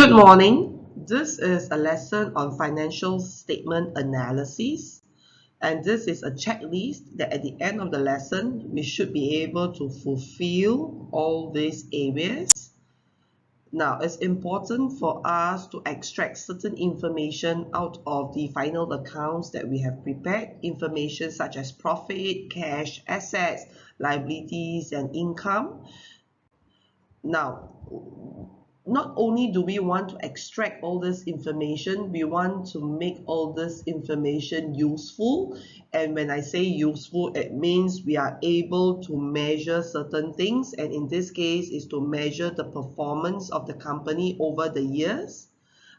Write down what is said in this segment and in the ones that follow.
Good morning. This is a lesson on financial statement analysis, and this is a checklist that at the end of the lesson we should be able to fulfill all these areas. Now, it's important for us to extract certain information out of the final accounts that we have prepared, information such as profit, cash, assets, liabilities, and income. Now, not only do we want to extract all this information, we want to make all this information useful. And when I say useful, it means we are able to measure certain things. And in this case, is to measure the performance of the company over the years.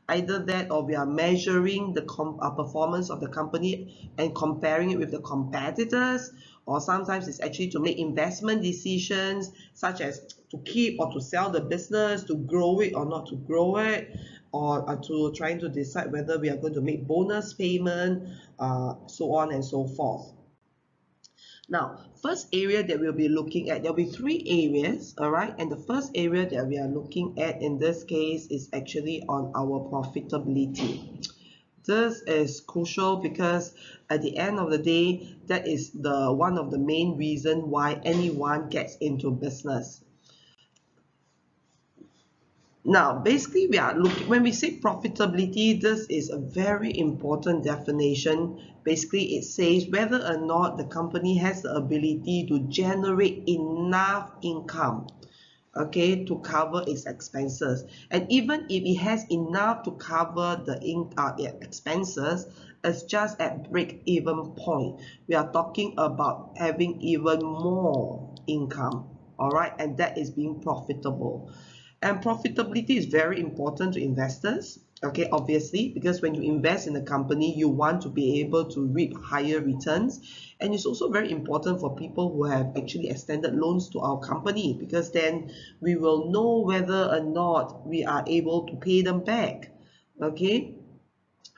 Either that, or we are measuring the performance of the company and comparing it with the competitors, or sometimes it's actually to make investment decisions such as to keep or to sell the business, to grow it or not to grow it, or to trying to decide whether we are going to make bonus payment, so on and so forth. Now, first area that we'll be looking at, there'll be three areas, all right? And the first area that we are looking at in this case is actually on our profitability. This is crucial because at the end of the day, that is one of the main reasons why anyone gets into business. Now, basically, we are looking, when we say profitability, this is a very important definition. Basically, it says whether or not the company has the ability to generate enough income, okay, to cover its expenses. And even if it has enough to cover the expenses, it's just at break-even point. We are talking about having even more income, all right, and that is being profitable. And profitability is very important to investors, okay, obviously, because when you invest in a company, you want to be able to reap higher returns. And it's also very important for people who have actually extended loans to our company, because then we will know whether or not we are able to pay them back, okay?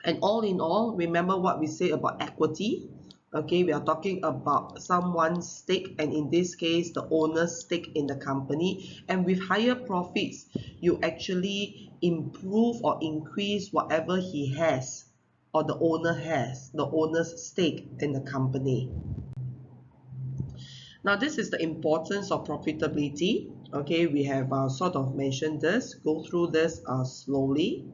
And all in all, remember what we say about equity. Okay, we are talking about someone's stake, and in this case, the owner's stake in the company. And with higher profits, you actually improve or increase whatever he has or the owner has, the owner's stake in the company. Now, this is the importance of profitability. Okay, we have sort of mentioned this. Go through this slowly.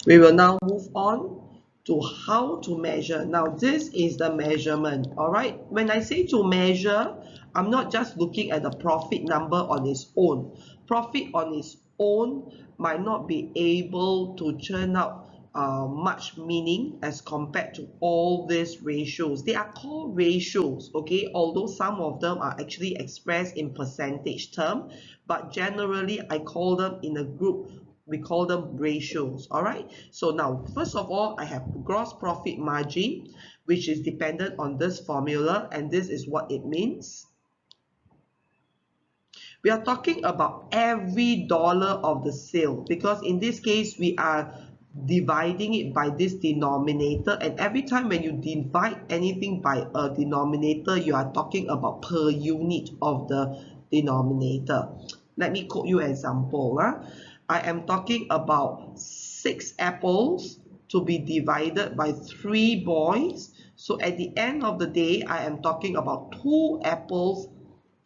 We will now move on to how to measure. Now, this is the measurement, all right? When I say to measure, I'm not just looking at the profit number on its own. Profit on its own might not be able to churn out much meaning as compared to all these ratios. They are called ratios, okay? Although some of them are actually expressed in percentage term, but generally I call them in a group. We call them ratios, all right? So now, first of all, I have gross profit margin, which is dependent on this formula, and this is what it means. We are talking about every dollar of the sale, because in this case, we are dividing it by this denominator, and every time when you divide anything by a denominator, you are talking about per unit of the denominator. Let me quote you an example. I am talking about 6 apples to be divided by 3 boys. So at the end of the day, I am talking about 2 apples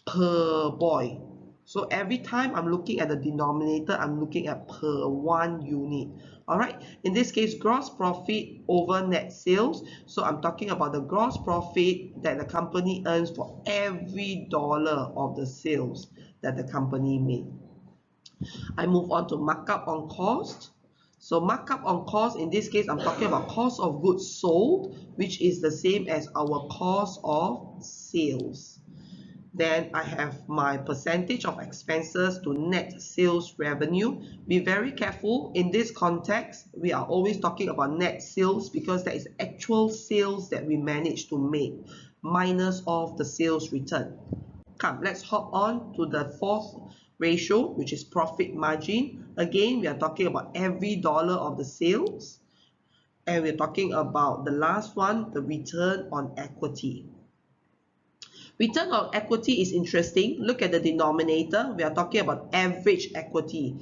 per boy. So every time I'm looking at the denominator, I'm looking at per 1 unit. All right. In this case, gross profit over net sales. So I'm talking about the gross profit that the company earns for every dollar of the sales that the company made. I move on to markup on cost. So markup on cost, in this case, I'm talking about cost of goods sold, which is the same as our cost of sales. Then I have my percentage of expenses to net sales revenue. Be very careful. In this context, we are always talking about net sales because that is actual sales that we manage to make, minus of the sales return. Come, let's hop on to the fourth ratio, which is profit margin. Again, we are talking about every dollar of the sales. And we're talking about the last one, the return on equity. Return on equity is interesting. Look at the denominator. We are talking about average equity.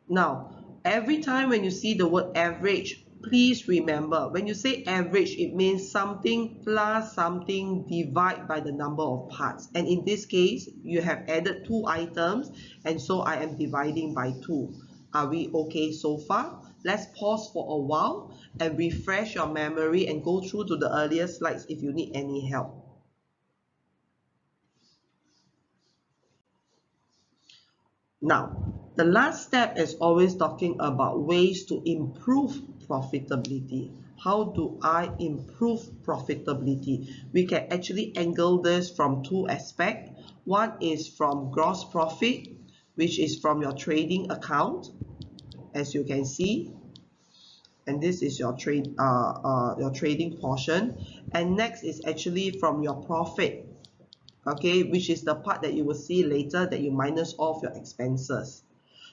Now, every time when you see the word average, please remember, when you say average, it means something plus something divided by the number of parts. And in this case, you have added 2 items, and so I am dividing by 2. Are we okay so far? Let's pause for a while and refresh your memory and go through to the earlier slides if you need any help. Now, the last step is always talking about ways to improve profitability. How do I improve profitability? We can actually angle this from 2 aspects. One is from gross profit, which is from your trading account, as you can see. And this is your trading portion. And next is actually from your profit, okay, which is the part that you will see later that you minus off your expenses.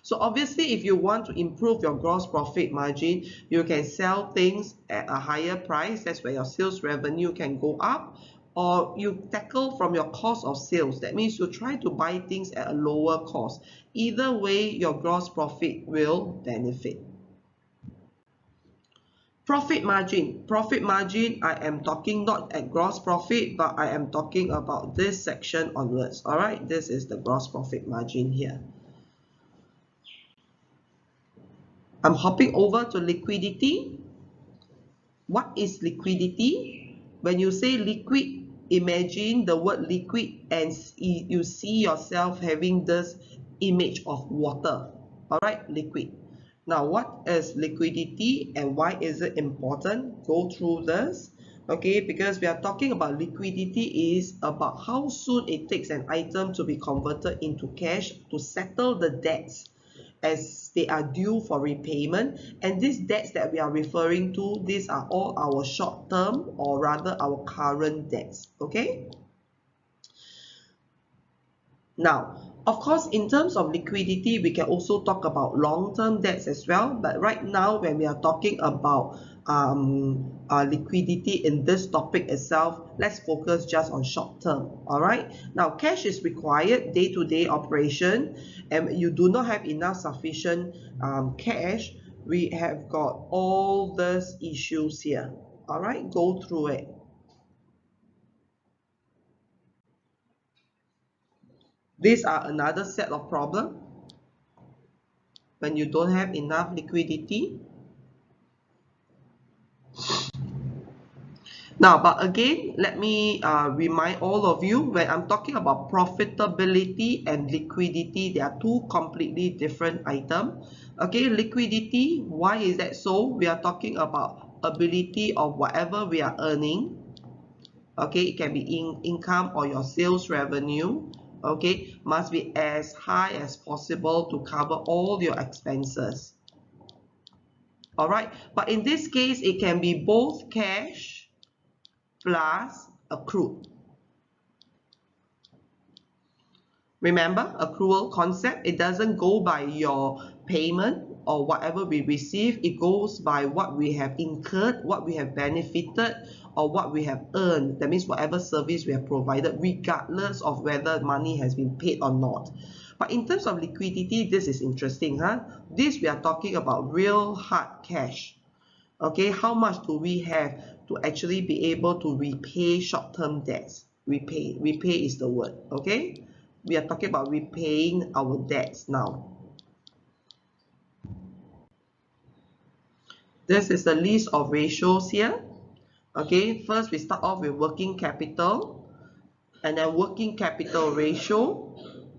So obviously, if you want to improve your gross profit margin, you can sell things at a higher price. That's where your sales revenue can go up. Or you tackle from your cost of sales. That means you try to buy things at a lower cost. Either way, your gross profit will benefit. Profit margin, I am talking not at gross profit, but I am talking about this section onwards. All right, this is the gross profit margin here. I'm hopping over to liquidity. What is liquidity? When you say liquid, imagine the word liquid and you see yourself having this image of water. All right, liquid. Now, what is liquidity and why is it important? Go through this, okay, because we are talking about liquidity is about how soon it takes an item to be converted into cash to settle the debts as they are due for repayment. And these debts that we are referring to, these are all our short-term or rather our current debts, okay? Now, of course, in terms of liquidity, we can also talk about long-term debts as well. But right now, when we are talking about liquidity in this topic itself, let's focus just on short-term. All right. Now, cash is required day-to-day operation, and you do not have enough sufficient cash. We have got all these issues here. All right. Go through it. These are another set of problems when you don't have enough liquidity. Now, but again, let me remind all of you, when I'm talking about profitability and liquidity, they are 2 completely different items. Okay, liquidity, why is that so? We are talking about ability of whatever we are earning. Okay, it can be income or your sales revenue. Okay, must be as high as possible to cover all your expenses. All right, but in this case, it can be both cash plus accrued. Remember, accrual concept, it doesn't go by your payment or whatever we receive. It goes by what we have incurred, what we have benefited, or what we have earned. That means whatever service we have provided, regardless of whether money has been paid or not. But in terms of liquidity, this is interesting, huh? This we are talking about real hard cash. Okay, how much do we have to actually be able to repay short-term debts? Repay is the word, okay? We are talking about repaying our debts now. This is the list of ratios here. Okay, first we start off with working capital and then working capital ratio.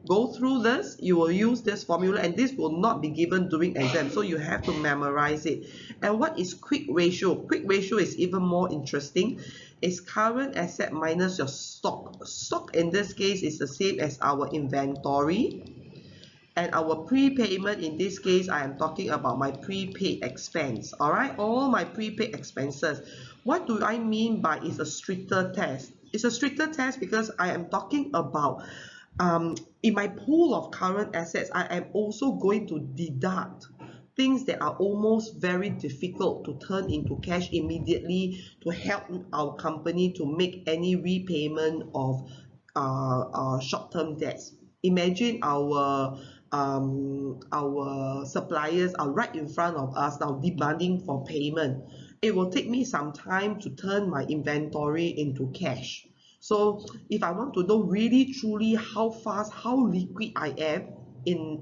Go through this, you will use this formula, and this will not be given during exam, so you have to memorize it. And what is quick ratio? Quick ratio is even more interesting. It's current asset minus your stock. Stock in this case is the same as our inventory. And our prepayment, in this case, I am talking about my prepaid expense. All right, all my prepaid expenses. What do I mean by it's a stricter test? It's a stricter test because I am talking about in my pool of current assets, I am also going to deduct things that are almost very difficult to turn into cash immediately to help our company to make any repayment of short-term debts. Imagine our suppliers are right in front of us now demanding for payment. It will take me some time to turn my inventory into cash. So if I want to know really truly how fast, how liquid I am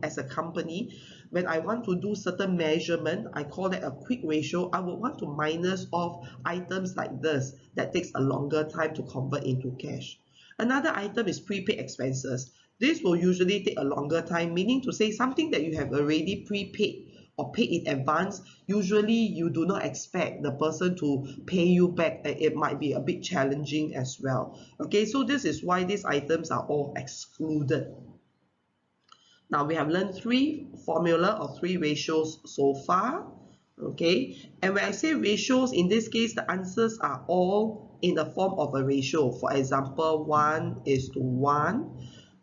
as a company, when I want to do certain measurement, I call that a quick ratio. I would want to minus off items like this that takes a longer time to convert into cash. Another item is prepaid expenses. This will usually take a longer time, meaning to say something that you have already prepaid or paid in advance. Usually you do not expect the person to pay you back, and it might be a bit challenging as well. Okay, so this is why these items are all excluded. Now we have learned three formula or three ratios so far. Okay, and when I say ratios, in this case the answers are all in the form of a ratio. For example, 1:1.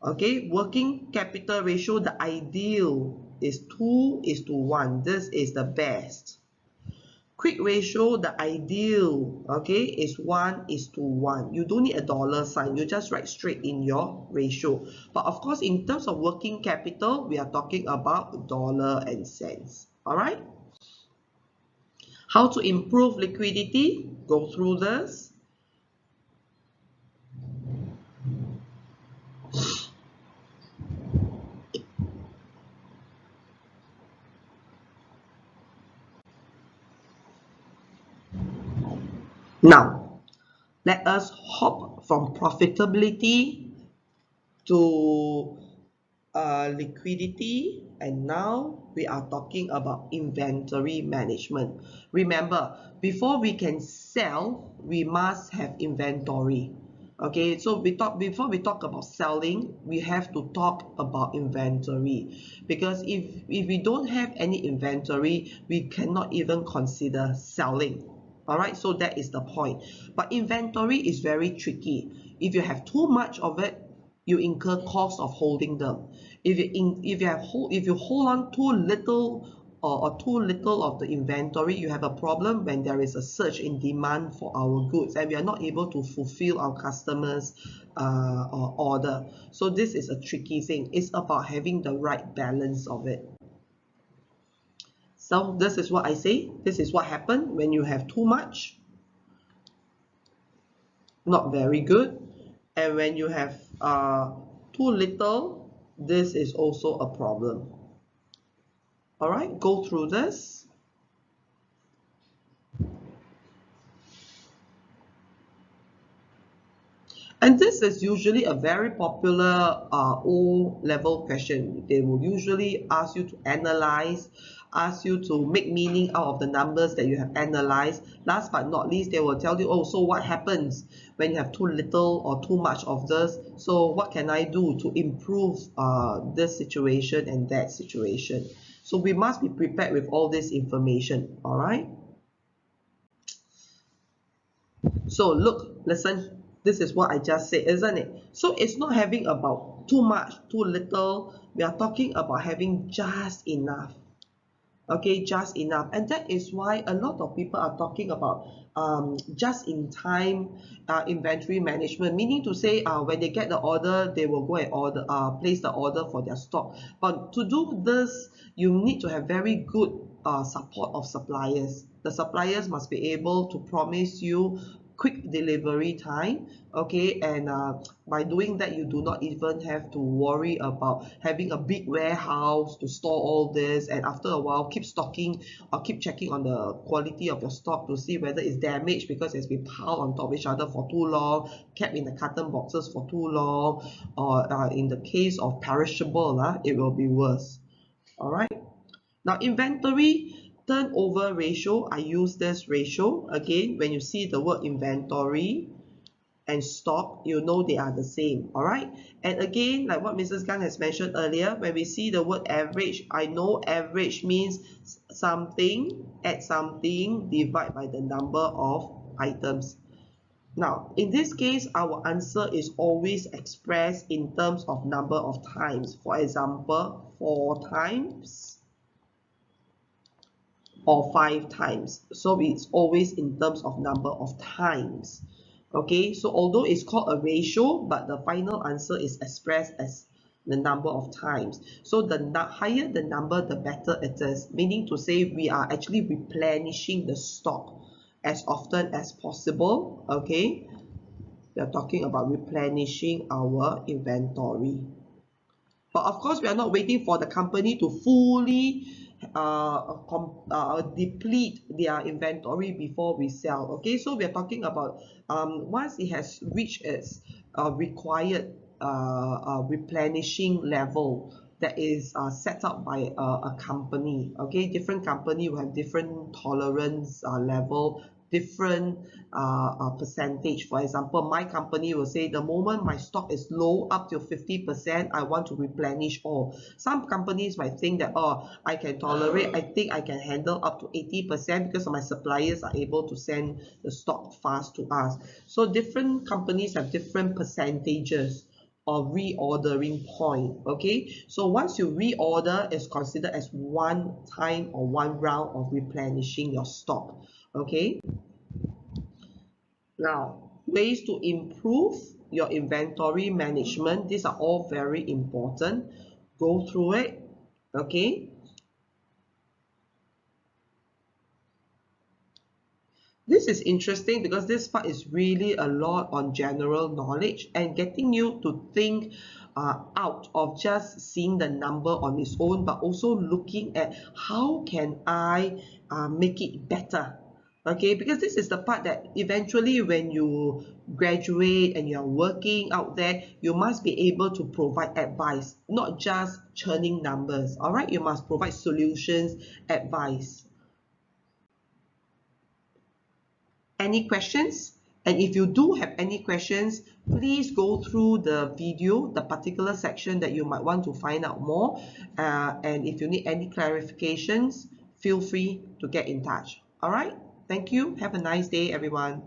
Okay, working capital ratio, the ideal is 2:1. This is the best. Quick ratio, the ideal, okay, is 1:1. You don't need a dollar sign. You just write straight in your ratio. But of course, in terms of working capital, we are talking about dollar and cents. All right. How to improve liquidity? Go through this. Now, let us hop from profitability to liquidity, and now we are talking about inventory management. Remember, before we can sell, we must have inventory. Okay, so before we talk about selling, we have to talk about inventory, because if we don't have any inventory, we cannot even consider selling. All right, so that is the point. But inventory is very tricky. If you have too much of it, you incur cost of holding them. If you hold on too little or too little of the inventory, you have a problem when there is a surge in demand for our goods and we are not able to fulfill our customers' order. So this is a tricky thing. It's about having the right balance of it. So this is what I say. This is what happens when you have too much. Not very good. And when you have too little, this is also a problem. All right, go through this. And this is usually a very popular O-level question. They will usually ask you to analyze, ask you to make meaning out of the numbers that you have analyzed. Last but not least, they will tell you, oh, so what happens when you have too little or too much of this? So what can I do to improve this situation and that situation? So we must be prepared with all this information, all right? So look, listen, this is what I just said, isn't it? So it's not having about too much, too little. We are talking about having just enough. Okay, just enough. And that is why a lot of people are talking about just in time inventory management, meaning to say when they get the order, they will go and place the order for their stock. But to do this, you need to have very good support of suppliers. The suppliers must be able to promise you quick delivery time, okay, and by doing that you do not even have to worry about having a big warehouse to store all this, and after a while keep stocking or keep checking on the quality of your stock to see whether it's damaged because it's been piled on top of each other for too long, kept in the carton boxes for too long, or in the case of perishable, it will be worse. All right, now inventory turnover ratio, I use this ratio. Again, when you see the word inventory and stock, you know they are the same. All right, and again, like what Mrs. Gan has mentioned earlier, when we see the word average, I know average means something, add something, divide by the number of items. Now, in this case, our answer is always expressed in terms of number of times. For example, 4 times or 5 times. So it's always in terms of number of times. Okay, so although it's called a ratio, but the final answer is expressed as the number of times. So the higher the number, the better it is, meaning to say we are actually replenishing the stock as often as possible. Okay, we are talking about replenishing our inventory. But of course, we are not waiting for the company to fully deplete their inventory before we sell. Okay, so we are talking about once it has reached its required replenishing level that is set up by a company. Okay, different company will have different tolerance level, different percentage. For example, my company will say the moment my stock is low up to 50%, I want to replenish all. Some companies might think that, oh, I can tolerate, I think I can handle up to 80% because my suppliers are able to send the stock fast to us. So different companies have different percentages of reordering point. Okay, so once you reorder, it's considered as one time or one round of replenishing your stock. Okay, now ways to improve your inventory management, these are all very important. Go through it. Okay, this is interesting because this part is really a lot on general knowledge and getting you to think out of just seeing the number on its own, but also looking at how can I make it better. Okay, because this is the part that eventually when you graduate and you're working out there, you must be able to provide advice, not just churning numbers. All right, you must provide solutions, advice. Any questions? And if you do have any questions, please go through the video, the particular section that you might want to find out more. And if you need any clarifications, feel free to get in touch. All right. Thank you. Have a nice day, everyone.